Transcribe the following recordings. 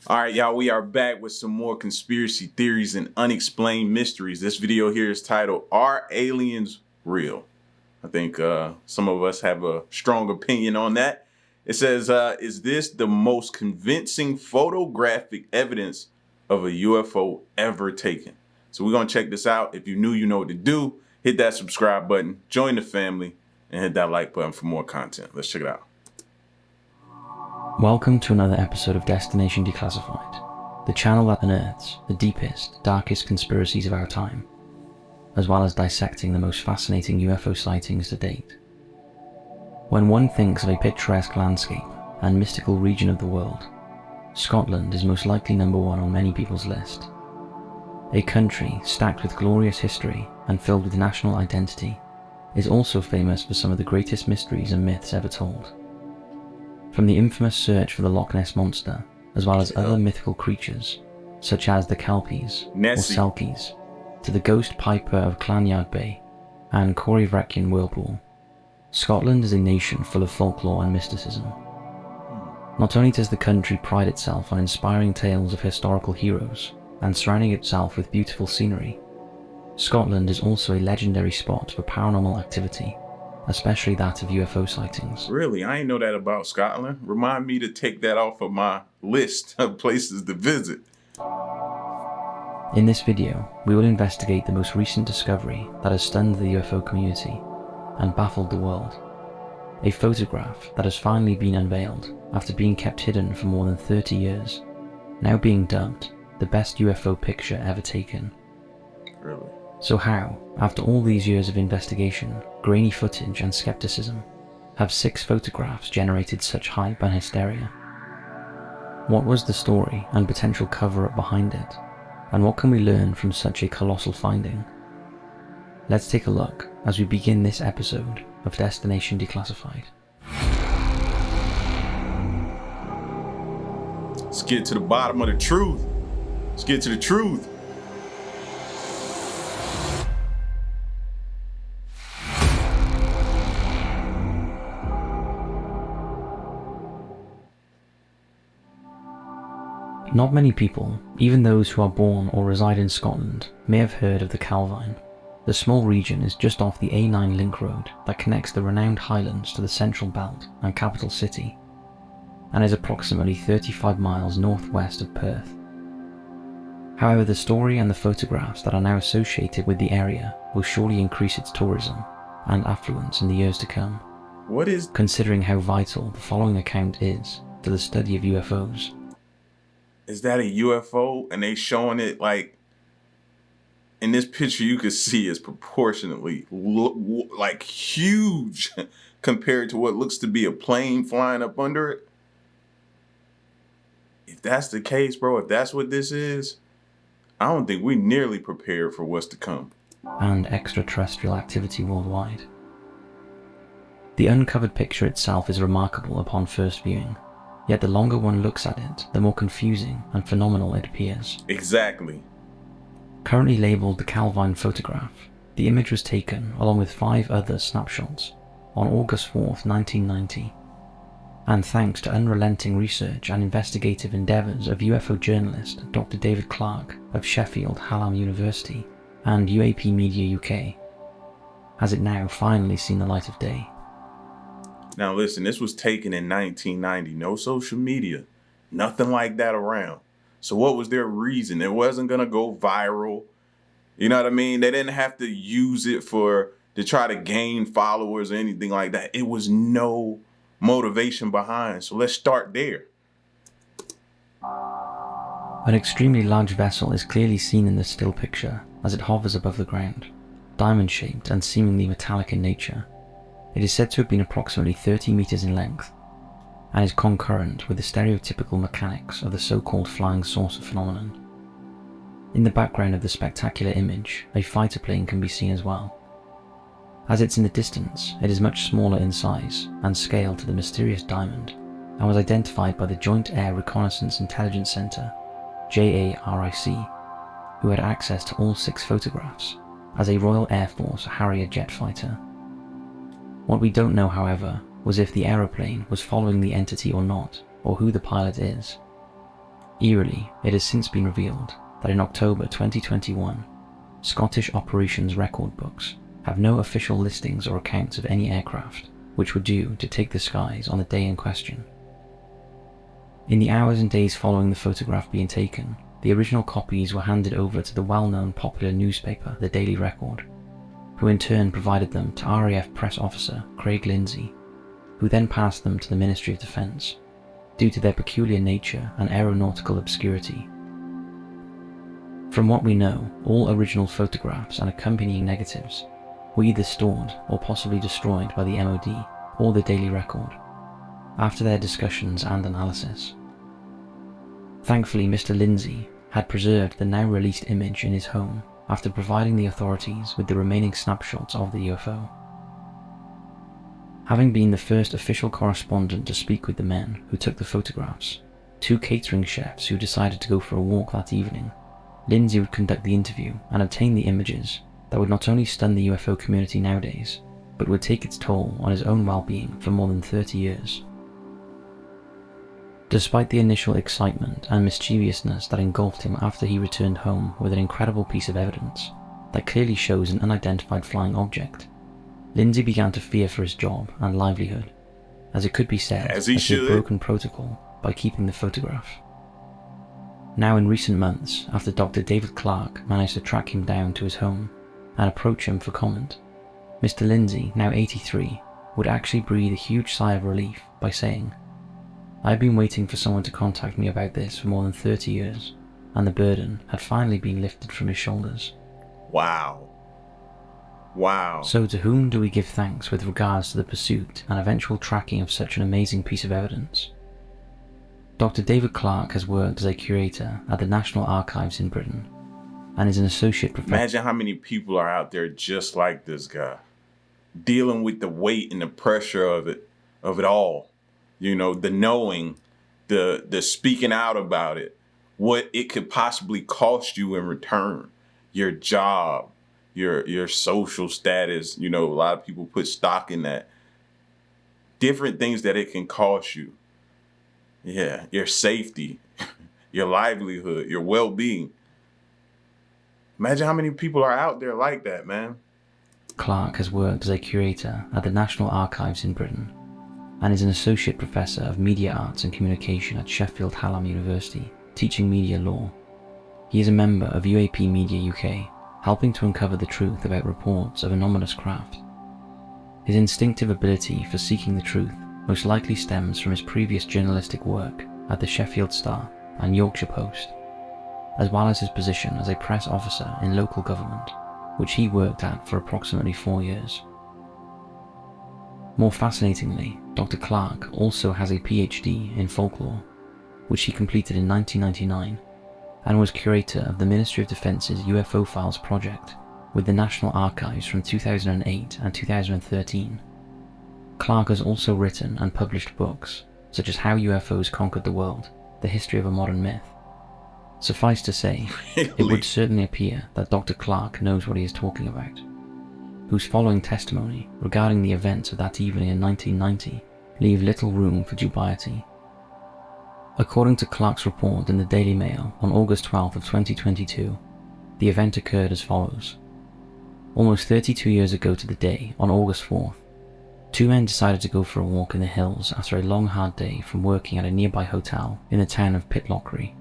All right, y'all, we are back with some more conspiracy theories and unexplained mysteries. This video here is titled, Are Aliens Real? I think some of us have a strong opinion on that. It says, is this the most convincing photographic evidence of a UFO ever taken? So we're going to check this out. If you're new, you know what to do. Hit that subscribe button, join the family, and hit that like button for more content. Let's check it out. Welcome to another episode of Destination Declassified, the channel that unearths the deepest, darkest conspiracies of our time, as well as dissecting the most fascinating UFO sightings to date. When one thinks of a picturesque landscape and mystical region of the world, Scotland is most likely number one on many people's list. A country stacked with glorious history and filled with national identity is also famous for some of the greatest mysteries and myths ever told. From the infamous search for the Loch Ness Monster, as well as other mythical creatures, such as the Kelpies or Selkies, to the ghost piper of Clanyard Bay and Corryvreckan Whirlpool, Scotland is a nation full of folklore and mysticism. Not only does the country pride itself on inspiring tales of historical heroes and surrounding itself with beautiful scenery, Scotland is also a legendary spot for paranormal activity, especially that of UFO sightings. Really? I ain't know that about Scotland. Remind me to take that off of my list of places to visit. In this video, we will investigate the most recent discovery that has stunned the UFO community and baffled the world. A photograph that has finally been unveiled after being kept hidden for more than 30 years, now being dubbed the best UFO picture ever taken. Really? So how, after all these years of investigation, grainy footage and skepticism, have 6 photographs generated such hype and hysteria? What was the story and potential cover-up behind it, and what can we learn from such a colossal finding? Let's take a look as we begin this episode of Destination Declassified. Let's get to the bottom of the truth. Let's get to the truth. Not many people, even those who are born or reside in Scotland, may have heard of the Calvine. The small region is just off the A9 link road that connects the renowned Highlands to the Central Belt and capital city, and is approximately 35 miles northwest of Perth. However, the story and the photographs that are now associated with the area will surely increase its tourism and affluence in the years to come. Considering how vital the following account is to the study of UFOs. Is that a UFO? And they showing it like, in this picture you could see it's proportionately like huge compared to what looks to be a plane flying up under it. If that's the case, bro, if that's what this is, I don't think we're nearly prepared for what's to come. And extraterrestrial activity worldwide. The uncovered picture itself is remarkable upon first viewing. Yet the longer one looks at it, the more confusing and phenomenal it appears. Exactly. Currently labelled the Calvine photograph, the image was taken along with 5 other snapshots on August 4th, 1990. And thanks to unrelenting research and investigative endeavours of UFO journalist Dr. David Clarke of Sheffield Hallam University and UAP Media UK, has it now finally seen the light of day. Now listen, this was taken in 1990, no social media, nothing like that around. So what was their reason? It wasn't gonna go viral. You know what I mean? They didn't have to use it to try to gain followers or anything like that. It was no motivation behind. So let's start there. An extremely large vessel is clearly seen in this still picture as it hovers above the ground, diamond-shaped and seemingly metallic in nature. It is said to have been approximately 30 meters in length, and is concurrent with the stereotypical mechanics of the so-called flying saucer phenomenon. In the background of the spectacular image, a fighter plane can be seen as well. As it's in the distance, it is much smaller in size and scale to the mysterious diamond, and was identified by the Joint Air Reconnaissance Intelligence Center, JARIC, who had access to all 6 photographs, as a Royal Air Force Harrier jet fighter. What we don't know, however, was if the aeroplane was following the entity or not, or who the pilot is. Eerily, it has since been revealed that in October 2021, Scottish operations record books have no official listings or accounts of any aircraft which were due to take the skies on the day in question. In the hours and days following the photograph being taken, the original copies were handed over to the well-known popular newspaper, the Daily Record, who in turn provided them to RAF press officer Craig Lindsay, who then passed them to the Ministry of Defence, due to their peculiar nature and aeronautical obscurity. From what we know, all original photographs and accompanying negatives were either stored or possibly destroyed by the MOD or the Daily Record, after their discussions and analysis. Thankfully, Mr. Lindsay had preserved the now released image in his home after providing the authorities with the remaining snapshots of the UFO. Having been the first official correspondent to speak with the men who took the photographs, 2 catering chefs who decided to go for a walk that evening, Lindsay would conduct the interview and obtain the images that would not only stun the UFO community nowadays, but would take its toll on his own well-being for more than 30 years. Despite the initial excitement and mischievousness that engulfed him after he returned home with an incredible piece of evidence that clearly shows an unidentified flying object, Lindsay began to fear for his job and livelihood, as it could be said that he had broken protocol by keeping the photograph. Now in recent months, after Dr. David Clarke managed to track him down to his home and approach him for comment, Mr. Lindsay, now 83, would actually breathe a huge sigh of relief by saying, "I've been waiting for someone to contact me about this for more than 30 years, and the burden had finally been lifted from his shoulders." Wow. Wow. So to whom do we give thanks with regards to the pursuit and eventual tracking of such an amazing piece of evidence? Dr. David Clarke has worked as a curator at the National Archives in Britain and is an associate professor. Imagine how many people are out there just like this guy, dealing with the weight and the pressure of it all. You know, the knowing, the speaking out about it, what it could possibly cost you in return, your job, your social status. You know, a lot of people put stock in that. Different things that it can cost you. Yeah, your safety, your livelihood, your well-being. Imagine how many people are out there like that, man. Clarke has worked as a curator at the National Archives in Britain and is an associate professor of media arts and communication at Sheffield Hallam University, teaching media law. He is a member of UAP Media UK, helping to uncover the truth about reports of anomalous craft. His instinctive ability for seeking the truth most likely stems from his previous journalistic work at the Sheffield Star and Yorkshire Post, as well as his position as a press officer in local government, which he worked at for approximately 4 years. More fascinatingly, Dr. Clarke also has a PhD in folklore, which he completed in 1999, and was curator of the Ministry of Defence's UFO Files project with the National Archives from 2008 and 2013. Clarke has also written and published books, such as How UFOs Conquered the World, The History of a Modern Myth. Suffice to say, It would certainly appear that Dr. Clarke knows what he is talking about, whose following testimony regarding the events of that evening in 1990 leave little room for dubiety. According to Clarke's report in the Daily Mail on August 12th of 2022, the event occurred as follows. Almost 32 years ago to the day, on August 4th, 2 men decided to go for a walk in the hills after a long hard day from working at a nearby hotel in the town of Pitlochry,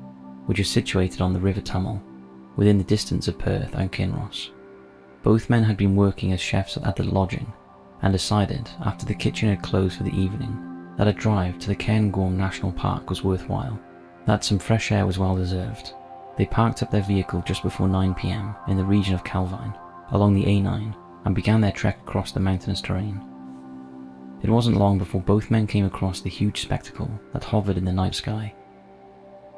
which is situated on the River Tummel, within the distance of Perth and Kinross. Both men had been working as chefs at the lodging and decided, after the kitchen had closed for the evening, that a drive to the Cairngorm National Park was worthwhile, that some fresh air was well deserved. They parked up their vehicle just before 9 PM in the region of Calvine, along the A9, and began their trek across the mountainous terrain. It wasn't long before both men came across the huge spectacle that hovered in the night sky.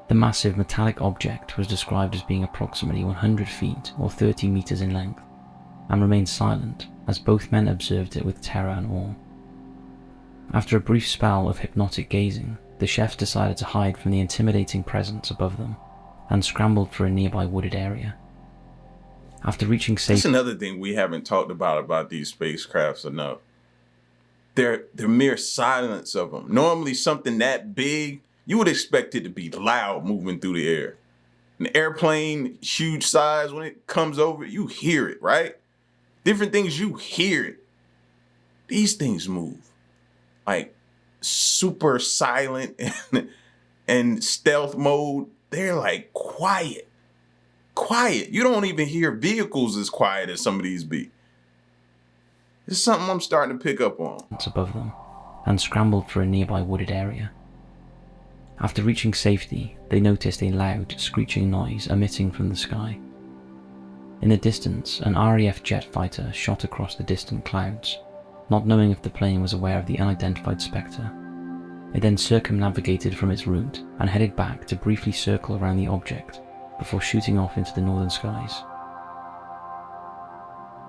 The massive metallic object was described as being approximately 100 feet or 30 meters in length, and remained silent as both men observed it with terror and awe. After a brief spell of hypnotic gazing, the chefs decided to hide from the intimidating presence above them, and scrambled for a nearby wooded area. After reaching safety... That's another thing we haven't talked about these spacecrafts enough. The mere silence of them. Normally something that big, you would expect it to be loud moving through the air. An airplane, huge size, when it comes over, you hear it, right? Different things, you hear it. These things move like super silent and stealth mode. They're like quiet. You don't even hear vehicles as quiet as some of these be. It's something I'm starting to pick up on. Above them, and scrambled for a nearby wooded area. After reaching safety, they noticed a loud, screeching noise emitting from the sky. In the distance, an RAF jet fighter shot across the distant clouds, not knowing if the plane was aware of the unidentified spectre. It then circumnavigated from its route and headed back to briefly circle around the object before shooting off into the northern skies.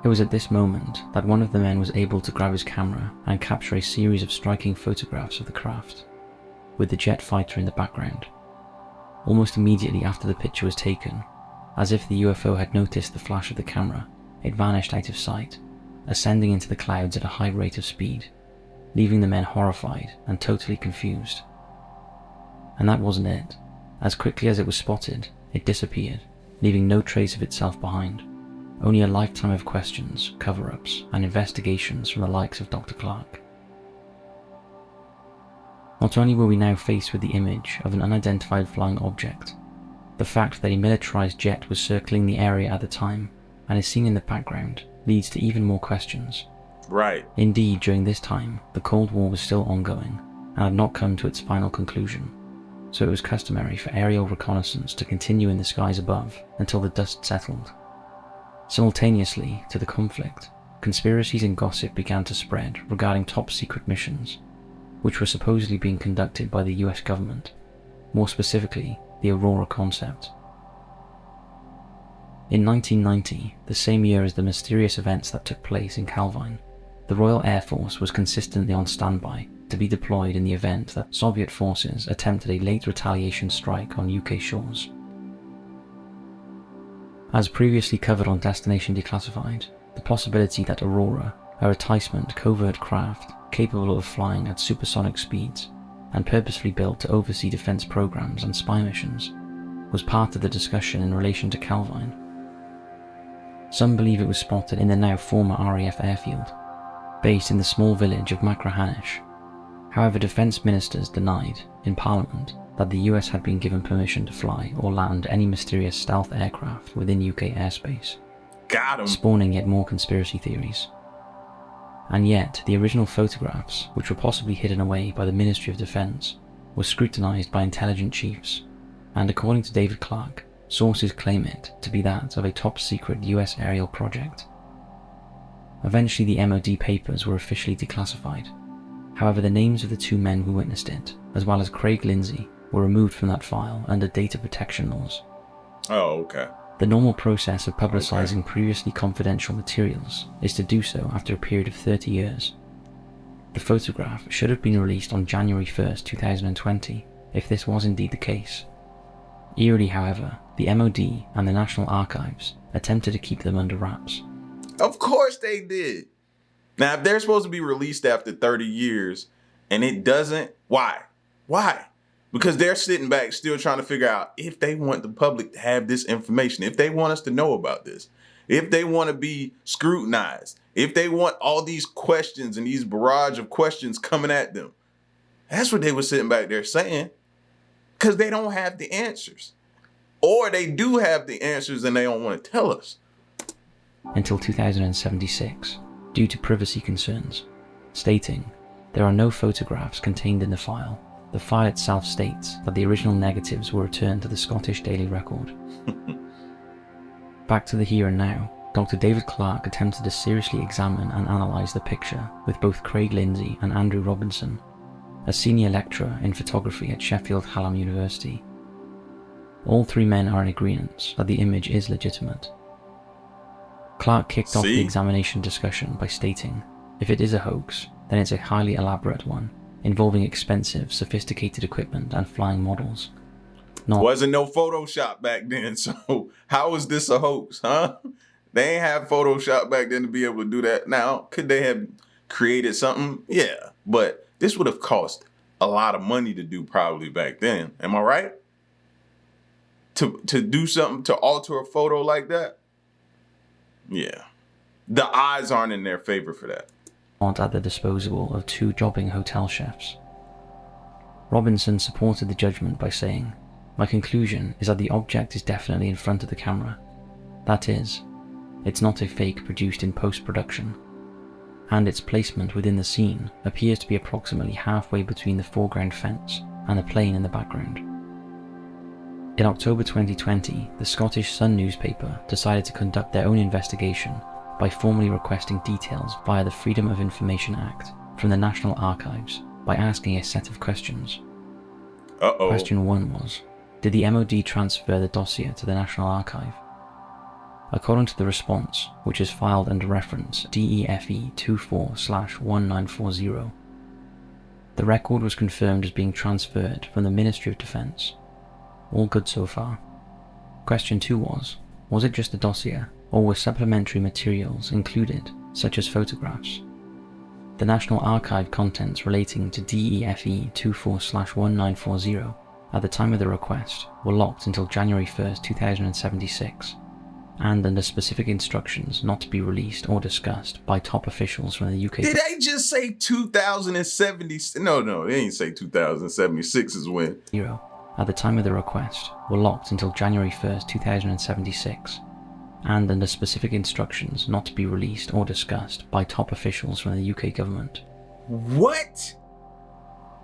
It was at this moment that one of the men was able to grab his camera and capture a series of striking photographs of the craft, with the jet fighter in the background. Almost immediately after the picture was taken, as if the UFO had noticed the flash of the camera, it vanished out of sight, ascending into the clouds at a high rate of speed, leaving the men horrified and totally confused. And that wasn't it. As quickly as it was spotted, it disappeared, leaving no trace of itself behind. Only a lifetime of questions, cover-ups, and investigations from the likes of Dr. Clark. Not only were we now faced with the image of an unidentified flying object, the fact that a militarized jet was circling the area at the time and is seen in the background leads to even more questions. Right. Indeed, during this time, the Cold War was still ongoing and had not come to its final conclusion, so it was customary for aerial reconnaissance to continue in the skies above until the dust settled. Simultaneously to the conflict, conspiracies and gossip began to spread regarding top-secret missions, which were supposedly being conducted by the US government, more specifically the Aurora concept. In 1990, the same year as the mysterious events that took place in Calvine, the Royal Air Force was consistently on standby to be deployed in the event that Soviet forces attempted a late retaliation strike on UK shores. As previously covered on Destination Declassified, the possibility that Aurora, a reticent covert craft capable of flying at supersonic speeds and purposefully built to oversee defense programs and spy missions, was part of the discussion in relation to Calvine. Some believe it was spotted in the now former RAF airfield, based in the small village of Machrihanish. However, defense ministers denied, in Parliament, that the US had been given permission to fly or land any mysterious stealth aircraft within UK airspace, Got him. spawning yet more conspiracy theories. And yet, the original photographs, which were possibly hidden away by the Ministry of Defense, were scrutinized by intelligence chiefs, and according to David Clark, sources claim it to be that of a top-secret US aerial project. Eventually the MOD papers were officially declassified. However, the names of the two men who witnessed it, as well as Craig Lindsay, were removed from that file under data protection laws. Oh, okay. The normal process of publicizing previously confidential materials is to do so after a period of 30 years. The photograph should have been released on January 1st, 2020, if this was indeed the case. Eerily, however, the MOD and the National Archives attempted to keep them under wraps. Of course they did. Now, if they're supposed to be released after 30 years and it doesn't, why? Why? Because they're sitting back still trying to figure out if they want the public to have this information, if they want us to know about this, if they want to be scrutinized, if they want all these questions and these barrage of questions coming at them. That's what they were sitting back there saying, because they don't have the answers. Or they do have the answers and they don't want to tell us. Until 2076, due to privacy concerns, stating, "There are no photographs contained in the file. The file itself states that the original negatives were returned to the Scottish Daily Record." Back to the here and now, Dr. David Clark attempted to seriously examine and analyse the picture with both Craig Lindsay and Andrew Robinson, a senior lecturer in photography at Sheffield Hallam University. All three men are in agreement that the image is legitimate. Clark kicked off the examination discussion by stating, if it is a hoax, then it's a highly elaborate one, involving expensive, sophisticated equipment and flying models. Wasn't no Photoshop back then, so how is this a hoax, huh? They ain't have Photoshop back then to be able to do that. Now, could they have created something? Yeah, but this would have cost a lot of money to do probably back then. Am I right? To do something, to alter a photo like that? Yeah. The odds aren't in their favor for that. At the disposal of 2 jobbing hotel chefs. Robinson supported the judgment by saying, "My conclusion is that the object is definitely in front of the camera. That is, it's not a fake produced in post-production, and its placement within the scene appears to be approximately halfway between the foreground fence and the plane in the background." In October 2020, the Scottish Sun newspaper decided to conduct their own investigation by formally requesting details via the Freedom of Information Act from the National Archives by asking a set of questions. Question 1 was, did the MOD transfer the dossier to the National Archive? According to the response, which is filed under reference DEFE 24/1940, the record was confirmed as being transferred from the Ministry of Defence. All good so far. Question 2 was it just a dossier, or were supplementary materials included, such as photographs? The National Archive contents relating to DEFE 24/1940 at the time of the request were locked until January 1st, 2076, and under specific instructions not to be released or discussed by top officials from the UK. Did they just say 2070? No, they ain't say 2076 is when. At the time of the request were locked until January 1st, 2076, and under specific instructions not to be released or discussed by top officials from the UK government. What?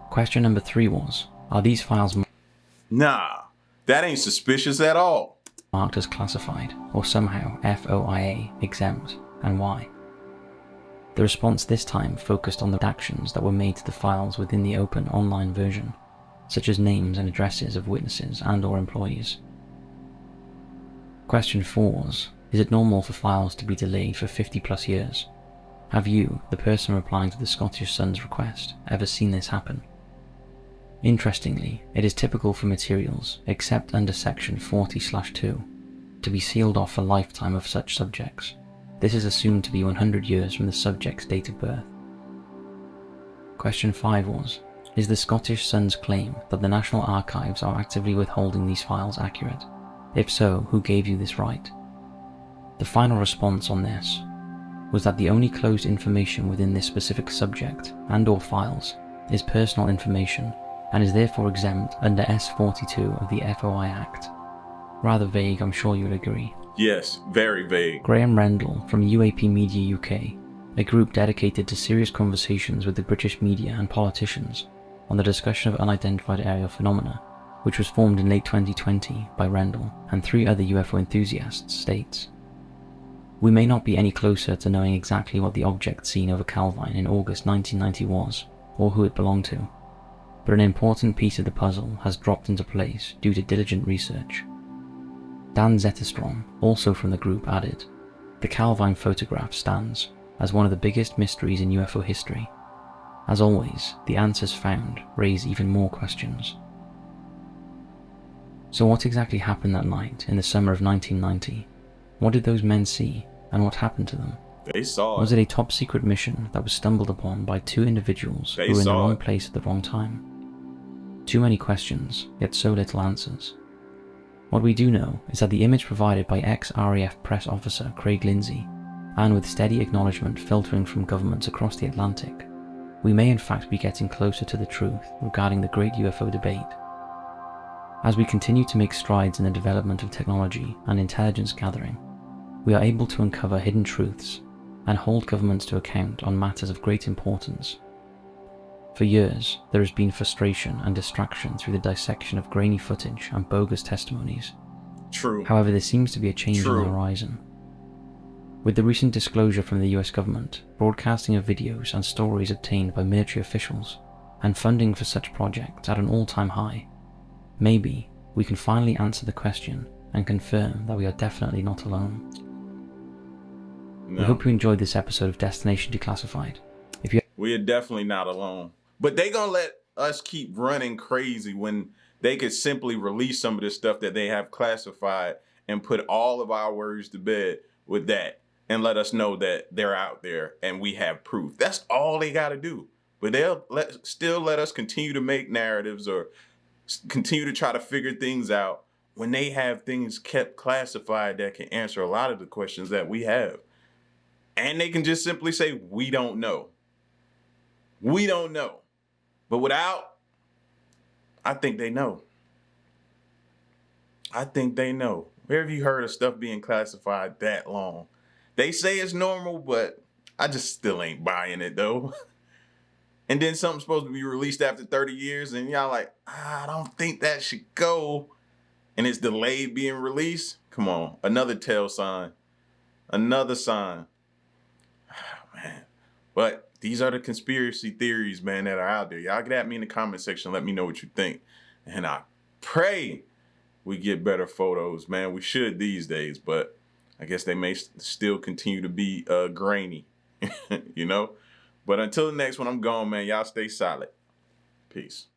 Question number 3 was, are these files Nah, that ain't suspicious at all. Marked as classified or somehow FOIA exempt, and why? The response this time focused on the redactions that were made to the files within the open online version, such as names and addresses of witnesses and/or employees. Question 4 was, is it normal for files to be delayed for 50 plus years? Have you, the person replying to the Scottish Sun's request, ever seen this happen? Interestingly, it is typical for materials, except under section 40/2, to be sealed off for lifetime of such subjects. This is assumed to be 100 years from the subject's date of birth. Question 5 was, is the Scottish Sun's claim that the National Archives are actively withholding these files accurate? If so, who gave you this right? The final response on this was that the only closed information within this specific subject and/or files is personal information and is therefore exempt under S42 of the FOI Act. Rather vague, I'm sure you'll agree. Yes, very vague. Graham Rendell from UAP Media UK, a group dedicated to serious conversations with the British media and politicians on the discussion of unidentified aerial phenomena, which was formed in late 2020 by Rendell and 3 other UFO enthusiasts, states, "We may not be any closer to knowing exactly what the object seen over Calvine in August 1990 was, or who it belonged to, but an important piece of the puzzle has dropped into place due to diligent research." Dan Zetterstrom, also from the group, added, "The Calvine photograph stands as one of the biggest mysteries in UFO history. As always, the answers found raise even more questions." So what exactly happened that night in the summer of 1990? What did those men see, and what happened to them? They saw it. Was it a top secret mission that was stumbled upon by 2 individuals who were in the wrong place at the wrong time? Too many questions, yet so little answers. What we do know is that the image provided by ex-RAF press officer Craig Lindsay, and with steady acknowledgement filtering from governments across the Atlantic, we may in fact be getting closer to the truth regarding the great UFO debate. As we continue to make strides in the development of technology and intelligence gathering, we are able to uncover hidden truths and hold governments to account on matters of great importance. For years, there has been frustration and distraction through the dissection of grainy footage and bogus testimonies. True. However, there seems to be a change on the horizon. With the recent disclosure from the US government, broadcasting of videos and stories obtained by military officials, and funding for such projects at an all-time high, maybe we can finally answer the question and confirm that we are definitely not alone. No. We hope you enjoyed this episode of Destination Declassified. We are definitely not alone. But they gonna let us keep running crazy when they could simply release some of this stuff that they have classified and put all of our words to bed with that and let us know that they're out there and we have proof. That's all they gotta do. but they'll still let us continue to make narratives or continue to try to figure things out when they have things kept classified that can answer a lot of the questions that we have. And they can just simply say, we don't know. We don't know. But without, I think they know. I think they know. Where have you heard of stuff being classified that long? They say it's normal, but I just still ain't buying it though. And then something's supposed to be released after 30 years and y'all like, I don't think that should go. And it's delayed being released. Come on, another tell sign. Another sign. Man. But these are the conspiracy theories, man, that are out there. Y'all get at me in the comment section. Let me know what you think. And I pray we get better photos, man. We should these days, but I guess they may still continue to be grainy, you know? But until the next one, I'm gone, man. Y'all stay solid. Peace.